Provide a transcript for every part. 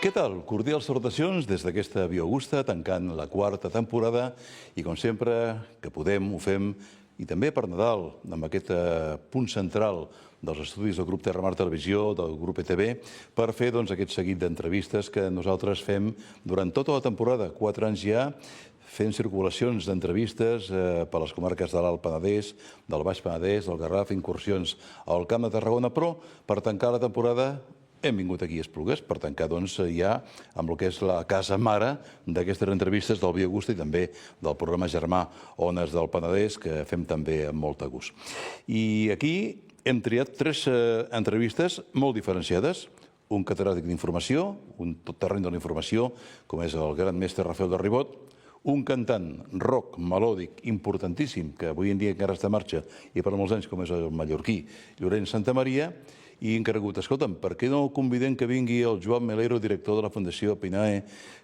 Què tal? Cordials salutacions des d'aquesta Via Augusta, tancant la quarta temporada i, com sempre, que podem, ho fem, i també per Nadal, amb aquest punt central dels estudis del grup Terra Mar Televisió, del grup ETV, per fer aquest seguit d'entrevistes que nosaltres fem durant tota la temporada, 4 anys ja, fent circulacions d'entrevistes per les comarques de l'Alt Penedès, del Baix Penedès, del Garraf, incursions al Camp de Tarragona, però per tancar la temporada hem vingut aquí a Esplugues per tancar ja amb el que és la casa mare d'aquestes entrevistes del Via Augusta i també del programa germà Ones del Penedès, que fem també amb molt de gust. I aquí hem triat 3 entrevistes molt diferenciades. Un catedràtic d'informació, un totterreny de la informació, com és el gran mestre Rafael de Ribot, un cantant rock melòdic importantíssim, que avui en dia encara està en marxa, i per molts anys, com és el mallorquí Llorenç Santamaria, i hem cregut, escolta'm, per què no convidem que vingui el Joan Melero, director de la Fundació Pinae,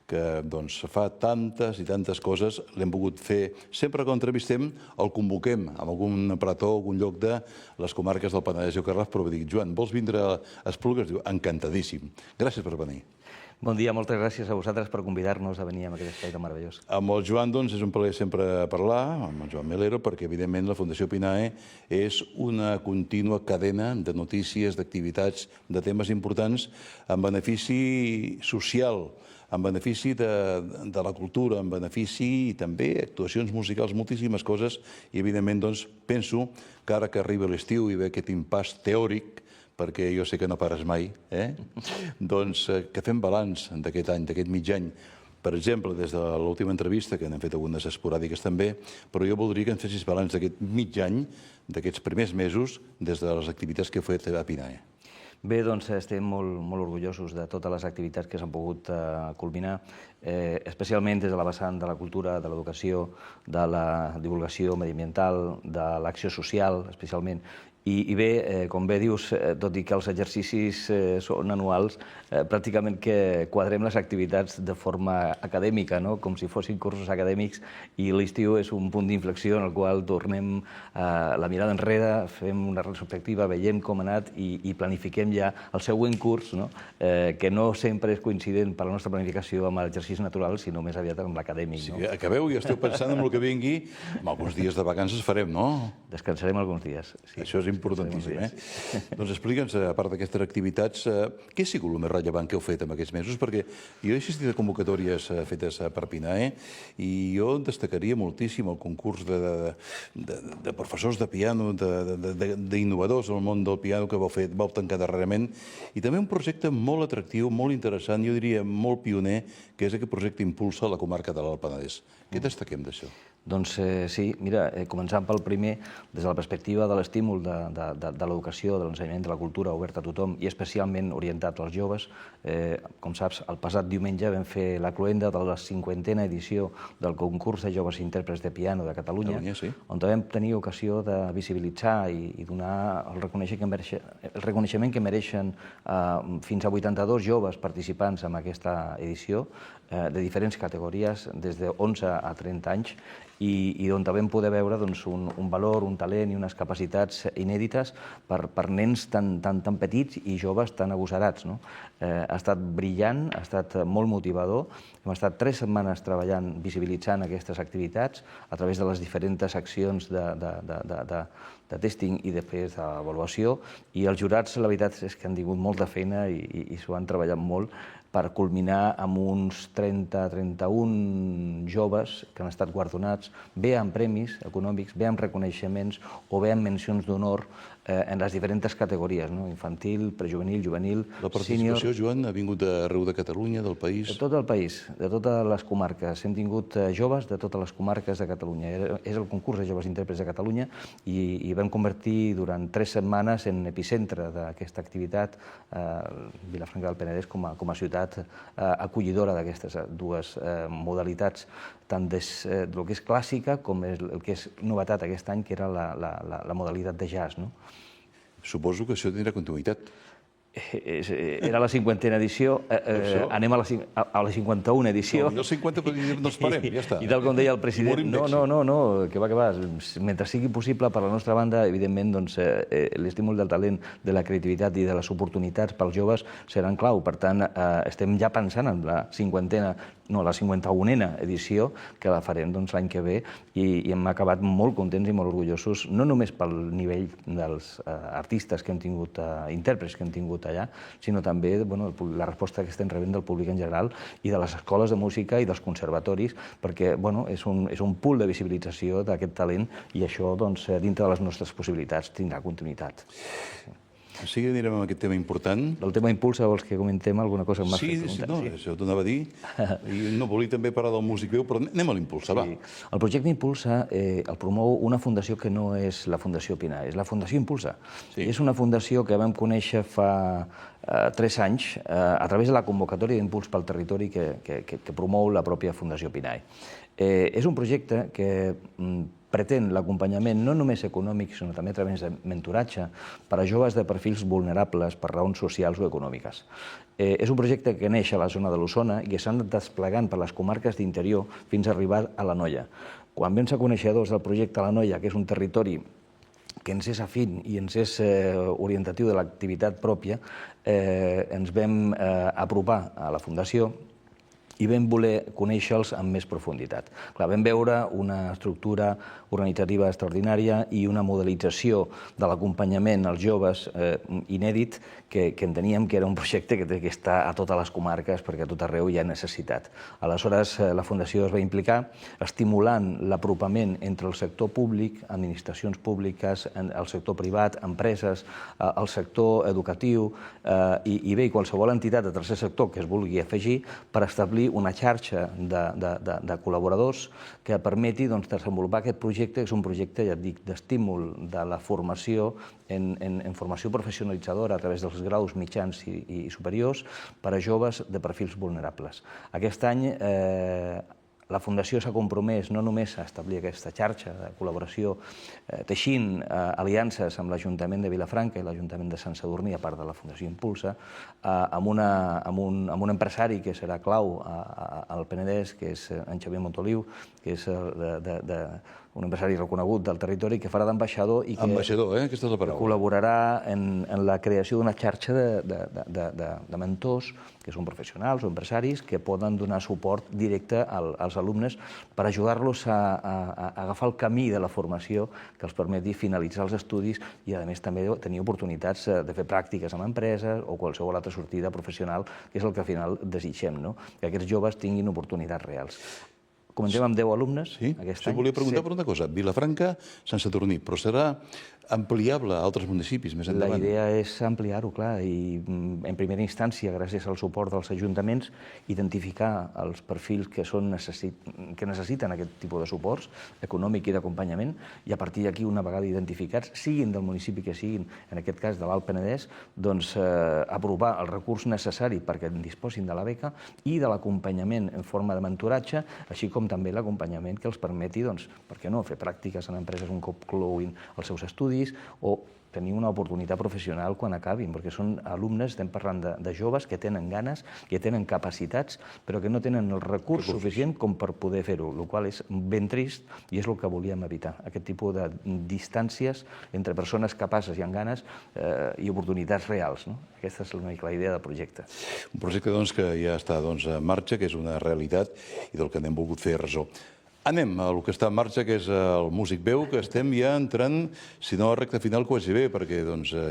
que fa tantes i tantes coses, l'hem volgut fer. Sempre que l'entrevistem el convoquem en algun plató, algun lloc de les comarques del Penedès i el Garraf, però dic, Joan, vols vindre a Esplugues? Diu, encantadíssim. Gràcies per venir. Bon dia, moltes gràcies a vosaltres per convidar-nos a venir a aquest espai tan meravellós. Amb el Joan, és un plaer sempre parlar, amb el Joan Melero, perquè, evidentment, la Fundació Pinae és una contínua cadena de notícies, d'activitats, de temes importants en benefici social, en benefici de la cultura, en benefici i també actuacions musicals, moltíssimes coses, i, evidentment, penso que ara que arriba l'estiu i ve aquest impàs teòric, perquè jo sé que no pares mai, que fem balanç d'aquest any, d'aquest mig any. Per exemple, des de l'última entrevista, que n'hem fet algunes esporàdiques també, però jo voldria que ens fessis balanç d'aquest mig any, d'aquests primers mesos, des de les activitats que heu fet a Pinae. Bé, estem molt orgullosos de totes les activitats que s'han pogut culminar, especialment des de la vessant de la cultura, de l'educació, de la divulgació mediambiental, de l'acció social, especialment. I bé, com bé dius, tot i que els exercicis són anuals, pràcticament que quadrem les activitats de forma acadèmica, com si fossin cursos acadèmics, i l'estiu és un punt d'inflexió en el qual tornem la mirada enrere, fem una retrospectiva, veiem com ha anat i planifiquem ja el següent curs, que no sempre és coincident per la nostra planificació amb l'exercici natural, sinó més aviat amb l'acadèmic. Sí, acabeu i esteu pensant en el que vingui, amb alguns dies de vacances farem, no? Descansarem alguns dies, sí. Això és importantíssim, Doncs explica'ns, a part d'aquestes activitats, què ha sigut el més rellevant que heu fet en aquests mesos? Perquè jo he assistit a convocatòries fetes per Pinae i jo destacaria moltíssim el concurs de professors de piano, d'innovadors en el món del piano que vau tancar darrerament, i també un projecte molt atractiu, molt interessant, jo diria molt pioner, que és aquest projecte Impulsa a la comarca de l'Alt Penedès. Què destaquem d'això? Doncs sí, mira, començant pel primer, des de la perspectiva de l'estímul de l'educació, de l'ensenyament de la cultura obert a tothom i especialment orientat als joves. Com saps, el passat diumenge vam fer la cloenda de la 50a edició del concurs de joves intèrprets de piano de Catalunya, on vam tenir ocasió de visibilitzar i donar el reconeixement que mereixen fins a 82 joves participants en aquesta edició, de diferents categories, des de 11 a 30 anys, i on vam poder veure un valor, un talent i unes capacitats inèdites per nens tan petits i joves tan agosarats. Ha estat brillant, ha estat molt motivador. Hem estat 3 setmanes treballant, visibilitzant aquestes activitats a través de les diferents accions de testing i després d'avaluació, i els jurats, la veritat és que han tingut molta feina i s'ho han treballat molt per culminar amb uns 30-31 joves que han estat guardonats, bé amb premis econòmics, bé amb reconeixements o bé amb mencions d'honor en les diferents categories, infantil, prejuvenil, juvenil, sènior... La participació, Joan, ha vingut d'arreu de Catalunya, del país? De tot el país, de totes les comarques. Hem tingut joves de totes les comarques de Catalunya. És el concurs de joves intèrprets de Catalunya i vam convertir durant 3 setmanes en epicentre d'aquesta activitat Vilafranca del Penedès com a ciutat acollidora d'aquestes dues modalitats, tant del que és clàssica com el que és novetat aquest any, que era la modalitat de jazz. Suposo que això tindrà continuïtat. Era la 50a edició, anem a la 51a edició. No, 50 no esperem, ja està. I tal com deia el president, no, que va, mentre sigui possible per la nostra banda, evidentment, l'estímul del talent, de la creativitat i de les oportunitats pels joves seran clau. Per tant, estem ja pensant en la 51a edició, que la farem l'any que ve, i hem acabat molt contents i molt orgullosos, no només pel nivell dels artistes que hem tingut, intèrprets que hem tingut allà, sinó també la resposta que estem rebent del públic en general i de les escoles de música i dels conservatoris, perquè és un pool de visibilització d'aquest talent i això, dintre de les nostres possibilitats, tindrà continuïtat. Sí que anirem amb aquest tema important. Del tema Impulsa, vols que comentem alguna cosa? Sí, això t'ho anava a dir. I no volia també parlar del Músic Veu, però anem a l'Impulsa, va. El projecte Impulsa el promou una fundació que no és la Fundació Pinar, és la Fundació Impulsa. És una fundació que vam conèixer fa 3 anys a través de la convocatòria d'Impuls pel Territori que promou la pròpia Fundació Pinar. És un projecte que pretén l'acompanyament no només econòmic, sinó també a través de mentoratge per a joves de perfils vulnerables per raons socials o econòmiques. És un projecte que neix a la zona de l'Osona i que s'ha anat desplegant per les comarques d'interior fins a arribar a l'Anoia. Quan vam ser coneixedors del projecte a l'Anoia, que és un territori que ens és afín i ens és orientatiu de l'activitat pròpia, ens vam apropar a la Fundació i vam voler conèixer-los amb més profunditat. Vam veure una estructura organitzativa extraordinària i una modelització de l'acompanyament als joves inèdit que enteníem que era un projecte que té que estar a totes les comarques perquè a tot arreu hi ha necessitat. Aleshores, la Fundació es va implicar estimulant l'apropament entre el sector públic, administracions públiques, el sector privat, empreses, el sector educatiu i bé, qualsevol entitat de tercer sector que es vulgui afegir per establir una xarxa de col·laboradors que permeti desenvolupar aquest projecte, que és un projecte, ja et dic, d'estímul de la formació en formació professionalitzadora a través dels graus mitjans i superiors per a joves de perfils vulnerables. Aquest any la Fundació s'ha compromès no només a establir aquesta xarxa de col·laboració teixint aliances amb l'Ajuntament de Vilafranca i l'Ajuntament de Sant Sadurní, a part de la Fundació Impulsa, amb un empresari que serà clau al Penedès, que és en Xavier Montoliu, que és un empresari reconegut del territori, que farà d'ambaixador i que aquesta és la paraula. Col·laborarà en la creació d'una xarxa de mentors, que són professionals o empresaris, que poden donar suport directe als alumnes per ajudar-los a agafar el camí de la formació que els permeti finalitzar els estudis i, a més, també tenir oportunitats de fer pràctiques amb empreses o qualsevol altra sortida professional, que és el que al final desitgem, que aquests joves tinguin oportunitats reals. Comencem amb 10 alumnes aquest any. Volia preguntar per una cosa. Vilafranca, Sant Sadurní, però serà ampliable a altres municipis més endavant? La idea és ampliar-ho, clar, i en primera instància, gràcies al suport dels ajuntaments, identificar els perfils que necessiten aquest tipus de suports econòmic i d'acompanyament, i a partir d'aquí, una vegada identificats, siguin del municipi que siguin, en aquest cas de l'Alt Penedès, aprovar el recurs necessari perquè en disposin de la beca i de l'acompanyament en forma de mentoratge, així com també l'acompanyament que els permeti, per què no, fer pràctiques en empreses un cop concloïn els seus estudis o tenir una oportunitat professional quan acabin, perquè són alumnes, estem parlant de joves que tenen ganes, que tenen capacitats, però que no tenen el recurs suficient com per poder fer-ho, el qual és ben trist i és el que volíem evitar, aquest tipus de distàncies entre persones capaces i amb ganes i oportunitats reals. Aquesta és una mica la idea del projecte. Un projecte que ja està en marxa, que és una realitat i del que n'hem volgut fer ressò. Anem al que està en marxa, que és el Músic Veu, que estem ja entrant, si no a recta final, quasi bé, perquè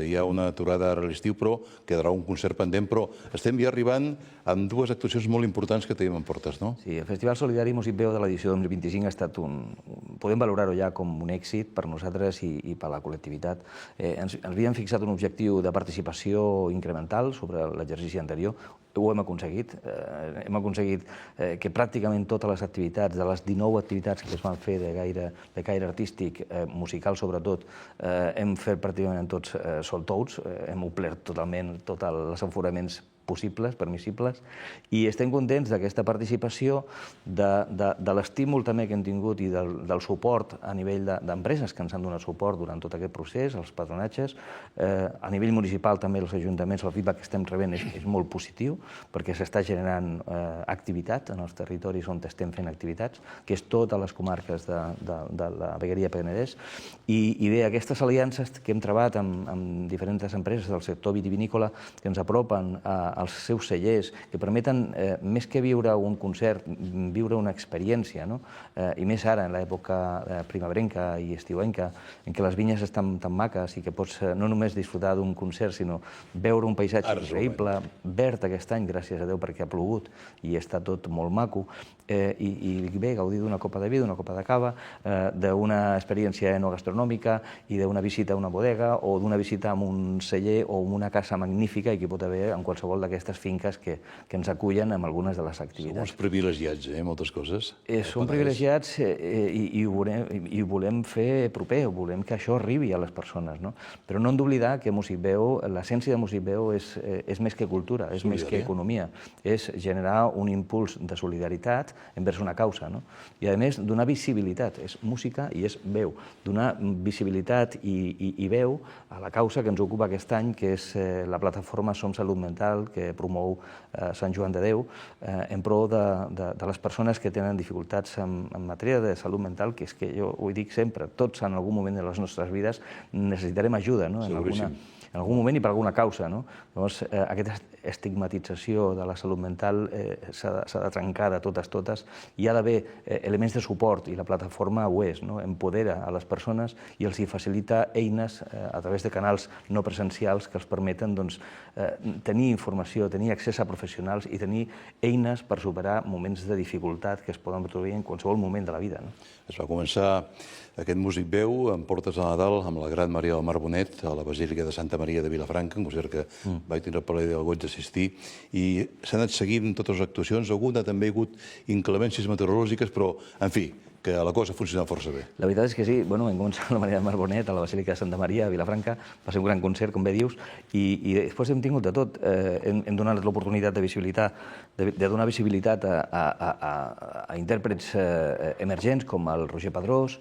hi ha una aturada ara a l'estiu, però quedarà un concert pendent, però estem ja arribant amb 2 actuacions molt importants que tenim en portes, no? Sí, el Festival Solidari Músic Veu de l'edició 2025 ha estat podem valorar-ho ja com un èxit per nosaltres i per la col·lectivitat. Ens havíem fixat un objectiu de participació incremental sobre l'exercici anterior, ho hem aconseguit. Hem aconseguit que pràcticament totes les activitats, de les 19 activitats que es van fer de caire artístic, musical sobretot, hem fet pràcticament tots sold outs, hem omplert totalment tots els enforaments possibles, permissibles, i estem contents d'aquesta participació, de l'estímul també que hem tingut i del suport a nivell d'empreses que ens han donat suport durant tot aquest procés, els patronatges. A nivell municipal també els ajuntaments, el feedback que estem rebent és molt positiu, perquè s'està generant activitat en els territoris on estem fent activitats, que és totes les comarques de la Vegueria Penedès. I bé, aquestes aliances que hem treballat amb diferents empreses del sector vitivinícola que ens apropen als seus cellers, que permeten, més que viure un concert, viure una experiència, no? I més ara, en l'època primerenca i estiuenca, en què les vinyes estan tan maques i que pots no només disfrutar d'un concert, sinó veure un paisatge increïble, verd aquest any, gràcies a Déu, perquè ha plogut i està tot molt maco, i bé, gaudir d'una copa de vi, d'una copa de cava, d'una experiència enogastronòmica i d'una visita a una bodega o d'una visita a un celler o a una casa magnífica i que pot haver en qualsevol d'aquestes finques que ens acullen amb algunes de les activitats. Som uns privilegiats, moltes coses. Som privilegiats i ho volem fer proper, volem que això arribi a les persones, no? Però no hem d'oblidar que Músic Veu, l'essència de Músic Veu és més que cultura, és més que economia, és generar un impuls de solidaritat envers una causa, no? I a més donar visibilitat, és música i és veu, donar visibilitat i veu a la causa que ens ocupa aquest any, que és la plataforma Som Salut Mental, que promou Sant Joan de Déu, en pro de les persones que tenen dificultats en matèria de salut mental, que és que jo ho dic sempre, tots en algun moment de les nostres vides necessitarem ajuda, no? En algun moment i per alguna causa, no? Llavors, aquesta estigmatització de la salut mental s'ha de trencar de totes, hi ha d'haver elements de suport, i la plataforma ho és, no? Empodera a les persones i els hi facilita eines a través de canals no presencials que els permeten tenir informació, tenir accés a professionals i tenir eines per superar moments de dificultat que es poden trobar en qualsevol moment de la vida. Es va començar aquest Músic Veu en portes de Nadal amb la gran Maria del Mar Bonet a la Basílica de Santa Maria de Vilafranca, un concert que vaig tenir el plaer del goig d'assistir, i s'han anat seguint totes les actuacions. Alguna també hi ha hagut inclemències meteorològiques, però, en fi, que la cosa ha funcionat força bé. La veritat és que sí, vam començar amb la Maria del Mar Bonet a la Basílica de Santa Maria a Vilafranca, va ser un gran concert, com bé dius, i després hem tingut de tot. Hem donat l'oportunitat de donar visibilitat a intèrprets emergents com el Roger Pedrós,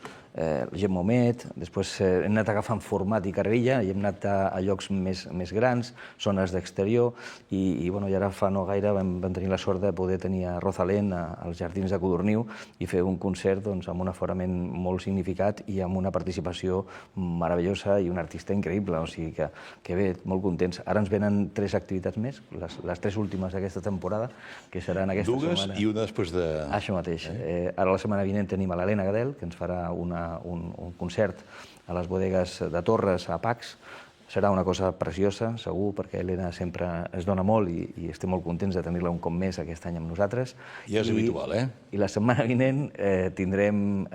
Gemma Homet, després hem anat agafant format i carrilla i hem anat a llocs més grans, zones d'exterior, i ara fa no gaire vam tenir la sort de poder tenir a Rosalén als Jardins de Codorniu i fer un concert amb un aforament molt significat i amb una participació meravellosa i un artista increïble, o sigui que bé, molt contents. Ara ens venen 3 activitats més, les 3 últimes d'aquesta temporada, que seran aquesta setmana. Dues i una després de... Això mateix. Ara la setmana vinent tenim a l'Helena Gadel, que ens farà un concert a les bodegues de Torres, a Pacs. Serà una cosa preciosa, segur, perquè Helena sempre es dona molt i estem molt contents de tenir-la un cop més aquest any amb nosaltres. Ja és habitual, I la setmana vinent tindrem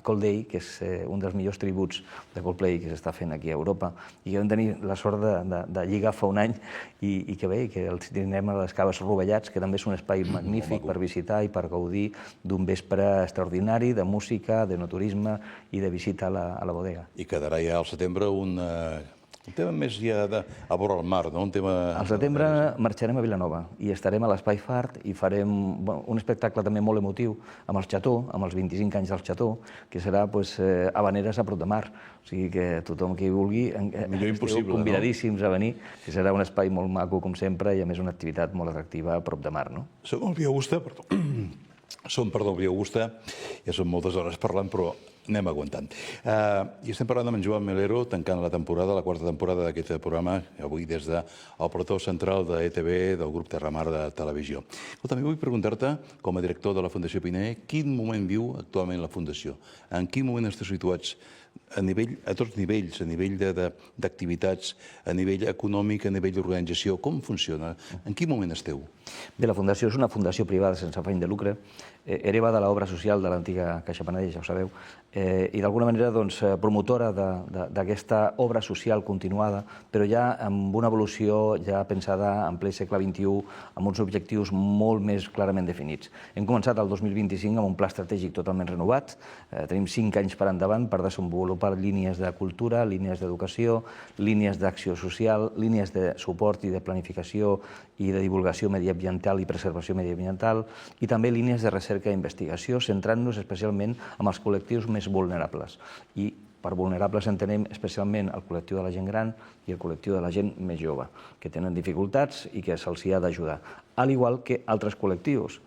Coldplay, que és un dels millors tributs de Coldplay que s'està fent aquí a Europa, i que vam tenir la sort de lligar fa un any, i que bé, que els tindrem a les Caves Rovellats, que també és un espai magnífic per visitar i per gaudir d'un vespre extraordinari de música, de naturisme i de visita a la bodega. I quedarà ja al setembre un tema més ja a vora el mar, no? Al setembre marxarem a Vilanova i estarem a l'Espai Fart i farem un espectacle també molt emotiu amb el Xató, amb els 25 anys del Xató, que serà Havaneres a prop de mar. O sigui que tothom que hi vulgui esteu convidadíssims a venir, que serà un espai molt maco, com sempre, i a més una activitat molt atractiva a prop de mar, no? Som al Via Augusta, ja són moltes hores parlant, però anem aguantant. I estem parlant amb en Joan Melero, tancant la temporada, la 4ª temporada d'aquest programa, avui des del plató central de ETV, del grup Terramar de Televisió. Però també vull preguntar-te, com a director de la Fundació Piner, quin moment viu actualment la Fundació? En quin moment esteu situats a tots nivells, a nivell d'activitats, a nivell econòmic, a nivell d'organització? Com funciona? En quin moment esteu? Bé, la Fundació és una fundació privada sense afany de lucre, hereva de l'obra social de l'antiga Caixa Penedès, ja ho sabeu, i d'alguna manera promotora d'aquesta obra social continuada, però ja amb una evolució ja pensada en ple segle XXI, amb uns objectius molt més clarament definits. Hem començat el 2025 amb un pla estratègic totalment renovat, tenim 5 anys per endavant per desenvolupar desenvolupar línies de cultura, línies d'educació, línies d'acció social, línies de suport i de planificació i de divulgació mediambiental i preservació mediambiental, i també línies de recerca i investigació, centrant-nos especialment en els col·lectius més vulnerables. I per vulnerables entenem especialment el col·lectiu de la gent gran i el col·lectiu de la gent més jove, que tenen dificultats i que se'ls ha d'ajudar, al igual que altres col·lectius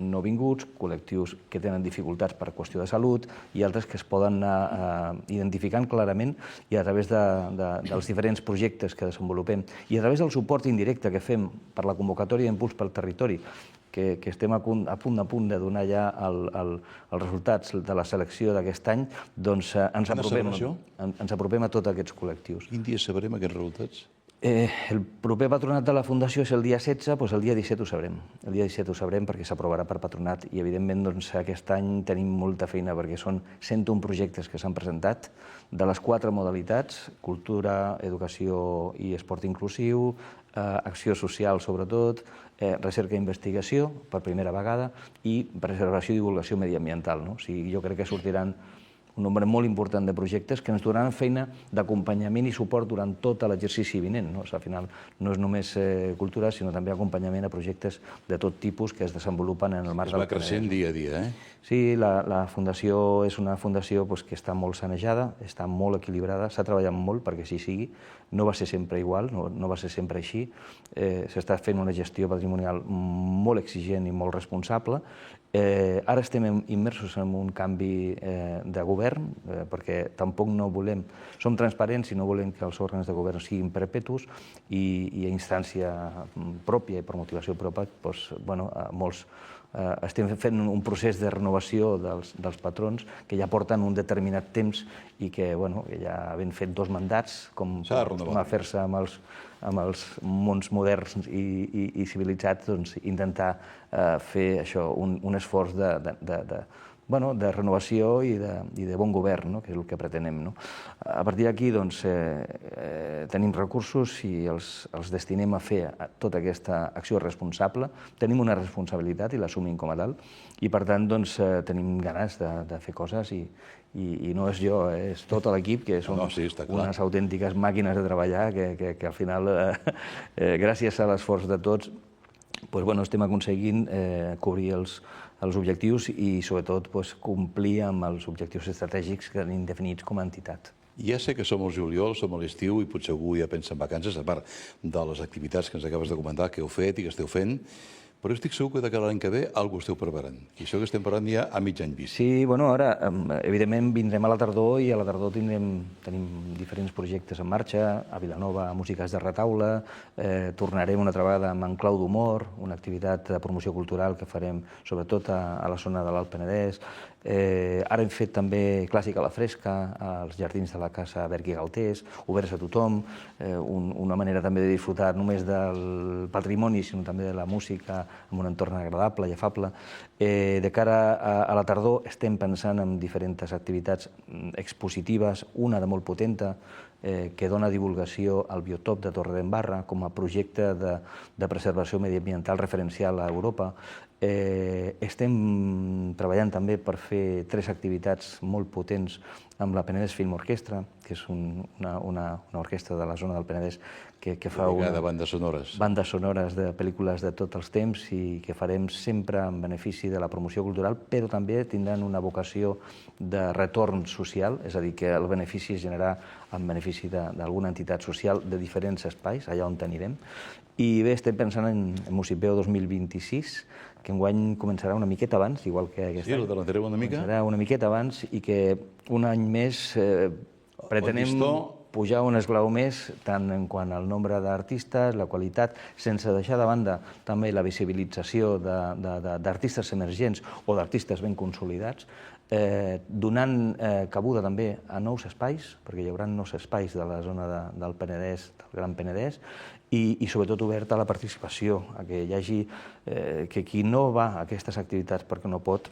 no vinguts, col·lectius que tenen dificultats per qüestió de salut i altres que es poden anar identificant clarament i a través dels diferents projectes que desenvolupem i a través del suport indirecte que fem per la convocatòria d'Impuls pel Territori, que estem a punt de donar ja els resultats de la selecció d'aquest any, doncs ens apropem a tots aquests col·lectius. Quin dia sabrem aquests resultats? El proper patronat de la Fundació és el dia 16, doncs el dia 17 ho sabrem. El dia 17 ho sabrem perquè s'aprovarà per patronat i, evidentment, aquest any tenim molta feina perquè són 101 projectes que s'han presentat de les 4 modalitats: cultura, educació i esport inclusiu, acció social, sobretot, recerca i investigació, per primera vegada, i preservació i divulgació mediambiental. O sigui, jo crec que sortiran un nombre molt important de projectes que ens donaran feina d'acompanyament i suport durant tot l'exercici vinent. Al final no és només cultura, sinó també acompanyament a projectes de tot tipus que es desenvolupen en el marc del Penedès. Es va creixent dia a dia, eh? Sí, la Fundació és una fundació que està molt sanejada, està molt equilibrada, s'ha treballat molt perquè així sigui, no va ser sempre igual, no va ser sempre així, s'està fent una gestió patrimonial molt exigent i molt responsable. Ara estem immersos en un canvi de govern, perquè tampoc no volem, som transparents i no volem que els òrgans de govern siguin perpetus i a instància pròpia i per motivació pròpia, molts estem fent un procés de renovació dels patrons que ja porten un determinat temps i que ja han fet 2 mandats, com a fer-se amb els mons moderns i civilitzats, intentar fer això, un esforç de renovació i de bon govern, que és el que pretenem. A partir d'aquí tenim recursos i els destinem a fer tota aquesta acció responsable. Tenim una responsabilitat i l'assumim com a tal i, per tant, tenim ganes de fer coses i no és jo, és tot l'equip, que són unes autèntiques màquines de treballar que al final, gràcies a l'esforç de tots, estem aconseguint cobrir els objectius i, sobretot, complir amb els objectius estratègics que tenim definits com a entitat. Ja sé que som al juliol, som a l'estiu i potser algú ja pensa en vacances, a part de les activitats que ens acabes de comentar, que heu fet i que esteu fent, però estic segur que l'any que ve alguna cosa esteu preparant. I això que estem parlant ja a mig any vist. Sí, ara, evidentment, vindrem a la tardor i a la tardor tenim diferents projectes en marxa. A Vilanova, músiques de retaule, tornarem una altra vegada amb En clau d'humor, una activitat de promoció cultural que farem sobretot a la zona de l'Alt Penedès. Ara hem fet també Clàssica a la Fresca, als jardins de la Casa Berg i Galtés, oberts a tothom, una manera també de disfrutar només del patrimoni, sinó també de la música, en un entorn agradable i afable. De cara a la tardor estem pensant en diferents activitats expositives, una de molt potenta, que dona divulgació al biotop de Torredembarra com a projecte de preservació mediambiental referencial a Europa. Estem treballant també per fer 3 activitats molt potents amb la Penedès Film Orquestra, que és una orquestra de la zona del Penedès que fa bandes sonores de pel·lícules de tots els temps i que farem sempre en benefici de la promoció cultural, però també tindran una vocació de retorn social, és a dir, que el benefici es generarà en benefici d'alguna entitat social de diferents espais, allà on anirem. I bé, estem pensant en Musipeu 2026, que enguany començarà una miqueta abans, igual que aquest any. Sí, l'adelantareu una mica? Començarà una miqueta abans i que un any més pretenem pujar un esglaó més, tant en quant al nombre d'artistes, la qualitat, sense deixar de banda també la visibilització d'artistes emergents o d'artistes ben consolidats, donant cabuda també a nous espais, perquè hi haurà nous espais de la zona del Penedès, del Gran Penedès, i sobretot obert a la participació, a que hi hagi que qui no va a aquestes activitats perquè no pot,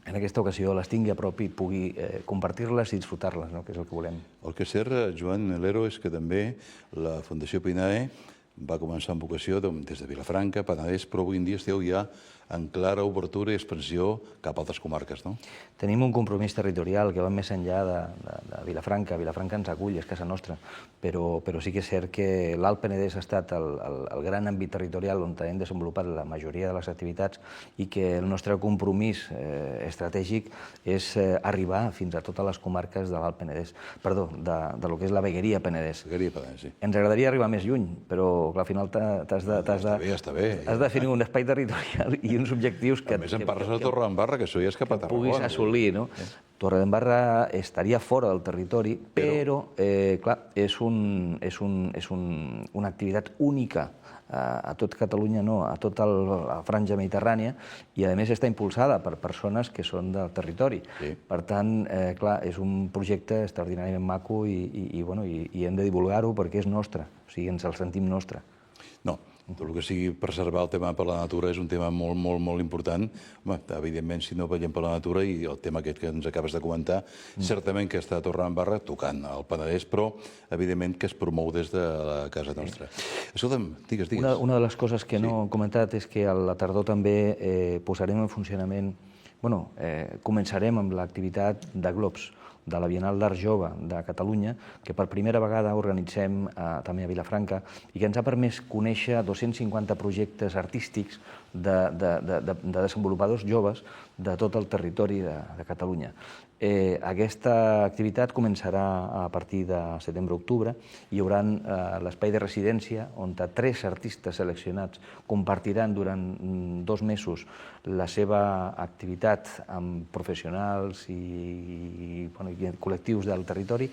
en aquesta ocasió les tingui a prop i pugui compartir-les i disfrutar-les, que és el que volem. El que és cert, Joan Melero, és que també la Fundació Pinae va començar amb vocació des de Vilafranca, Penedès, però avui en dia esteu ja en clara obertura i expansió cap a altres comarques, no? Tenim un compromís territorial que va més enllà de Vilafranca. Vilafranca ens acull, és casa nostra, però sí que és cert que l'Alt Penedès ha estat el gran àmbit territorial on hem desenvolupat la majoria de les activitats i que el nostre compromís estratègic és arribar fins a totes les comarques de l'Alt Penedès, perdó, de lo que és la vegueria Penedès. Vegueria Penedès, sí. Ens agradaria arribar més lluny, però al final t'has de definir un espai territorial i uns objectius que... A més, em parles de Torredembarra, que això ja és cap a Tarragona. Puguis assolir, no? Torredembarra estaria fora del territori, però, clar, és una activitat única a tot Catalunya, no, a tota la franja mediterrània, i a més està impulsada per persones que són del territori. Per tant, clar, és un projecte extraordinàriament maco i hem de divulgar-ho perquè és nostre, o sigui, ens el sentim nostre. No, tot el que sigui preservar el tema per la natura és un tema molt, molt, molt important. Home, evidentment, si no veiem per la natura, i el tema aquest que ens acabes de comentar, certament que està a Torredembarra tocant al Penedès, però evidentment que es promou des de la casa nostra. Escolta'm, digues. Una de les coses que no he comentat és que a la tardor també posarem en funcionament, començarem amb l'activitat de globs de la Bienal d'Art Jove de Catalunya, que per primera vegada organitzem també a Vilafranca i que ens ha permès conèixer 250 projectes artístics de desenvolupadors joves de tot el territori de Catalunya. Aquesta activitat començarà a partir de setembre-octubre. Hi haurà l'espai de residència on 3 artistes seleccionats compartiran durant 2 mesos la seva activitat amb professionals i col·lectius del territori,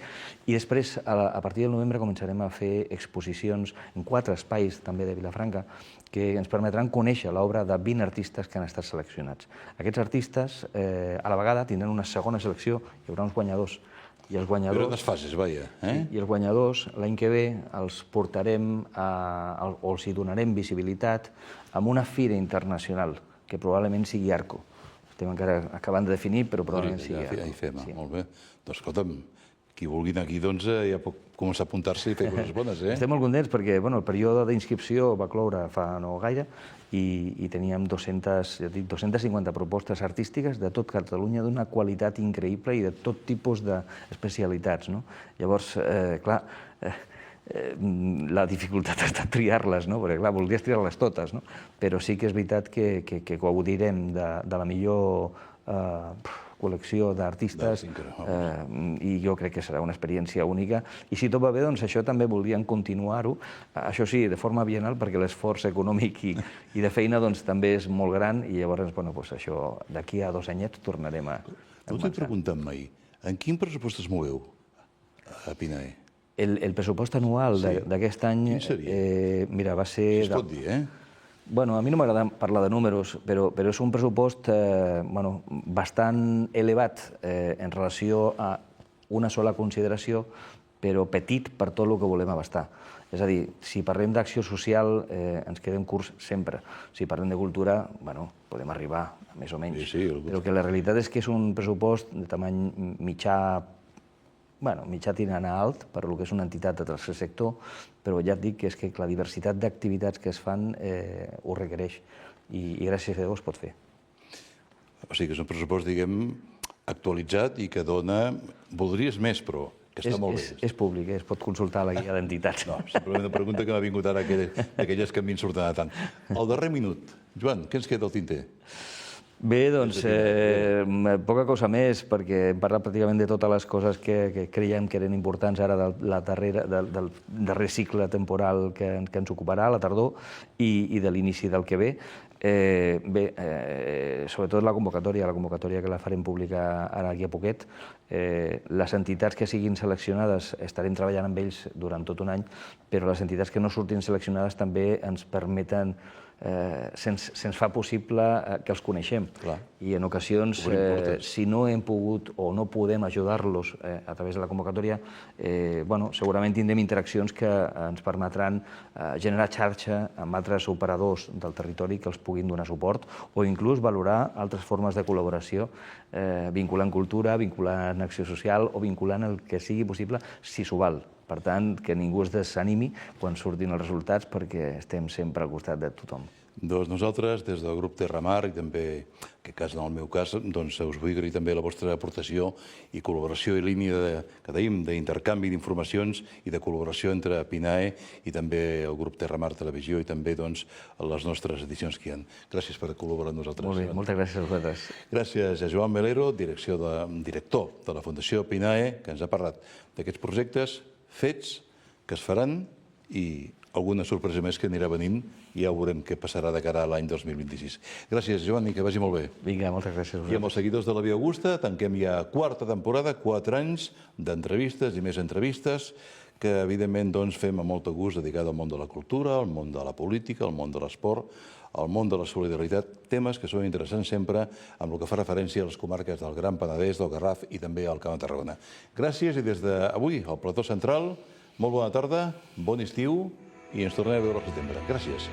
i després, a partir del novembre, començarem a fer exposicions en 4 espais també de Vilafranca que ens permetran conèixer l'obra de 20 artistes que han estat seleccionats. Aquests artistes, a la vegada, tindran una segona selecció, hi haurà uns guanyadors. Però unes fases, vaja. I els guanyadors, l'any que ve, els portarem o els hi donarem visibilitat amb una fira internacional, que probablement sigui Arco. Estem encara acabant de definir, però probablement sigui Arco. IFEMA, molt bé. Doncs escolta'm, qui vulgui anar aquí, doncs ja pot començar a apuntar-se i fer coses bones, Estem molt contents perquè el període d'inscripció va cloure fa no gaire i teníem 250 propostes artístiques de tot Catalunya d'una qualitat increïble i de tot tipus d'especialitats. Llavors, clar, la dificultat està triar-les, perquè, clar, voldries triar-les totes, però sí que és veritat que gaudirem de la millor col·lecció d'artistes i jo crec que serà una experiència única. I si tot va bé, doncs això també voldríem continuar-ho, això sí, de forma bienal, perquè l'esforç econòmic i de feina també és molt gran i llavors, això, d'aquí a 2 anyets tornarem a començar. No t'he preguntat mai, en quin pressupost es moveu a Pinae? El pressupost anual d'aquest any... Quin seria? Mira, va ser... Si es pot dir, Bueno, a mi no m'agrada parlar de números, però és un pressupost bastant elevat en relació a una sola consideració, però petit per tot el que volem abastar. És a dir, si parlem d'acció social, ens quedem curts sempre. Si parlem de cultura, podem arribar, més o menys. Però que la realitat és que és un pressupost de tamany mitjà tirant a alt, per lo que és una entitat de tercer sector, però ja et dic que és que la diversitat d'activitats que es fan ho requereix i gràcies a Déu es pot fer. O sigui que és un pressupost, diguem, actualitzat i que dona... Voldries més, però que està molt bé. És públic, es pot consultar a la guia d'entitats. No, simplement una pregunta que m'ha vingut ara d'aquelles que a mi em surten a tant. El darrer minut. Joan, què ens queda al tinter? Bé, doncs, poca cosa més, perquè hem parlat pràcticament de totes les coses que creiem que eren importants ara del darrer cicle temporal que ens ocuparà a la tardor i de l'inici del que ve. Bé, sobretot la convocatòria que la farem pública ara aquí a poquet. Les entitats que siguin seleccionades estarem treballant amb ells durant tot un any, però les entitats que no surtin seleccionades també ens permeten se'ns fa possible que els coneixem. I en ocasions, si no hem pogut o no podem ajudar-los a través de la convocatòria, segurament tindrem interaccions que ens permetran generar xarxa amb altres operadors del territori que els puguin donar suport o inclús valorar altres formes de col·laboració vinculant cultura, vinculant acció social o vinculant el que sigui possible, si s'ho val, Per tant, que ningú es desanimi quan surtin els resultats, perquè estem sempre al costat de tothom. Doncs nosaltres, des del grup Terramar, i també, en el meu cas, doncs us vull agrair també la vostra aportació i col·laboració i línia que dèiem d'intercanvi d'informacions i de col·laboració entre PINAE i també el grup Terramar Televisió i també doncs les nostres edicions que hi ha. Gràcies per col·laborar amb nosaltres. Molt bé, moltes gràcies a vosaltres. Gràcies a Joan Melero, director de la Fundació PINAE, que ens ha parlat d'aquests projectes fets, que es faran i alguna sorpresa més que anirà venint i ja veurem què passarà de cara a l'any 2026. Gràcies, Joan, i que vagi molt bé. Vinga, moltes gràcies a I vosaltres. amb els seguidors de la Via Augusta tanquem ja quarta temporada, 4 anys d'entrevistes i més entrevistes que, evidentment, fem amb molt de gust dedicada al món de la cultura, al món de la política, al món de l'esport, al món de la solidaritat, temes que són interessants sempre amb el que fa referència a les comarques del Gran Penedès, del Garraf i també al Camp de Tarragona. Gràcies i des d'avui, al plató central, molt bona tarda, bon estiu i ens tornem a veure al setembre. Gràcies.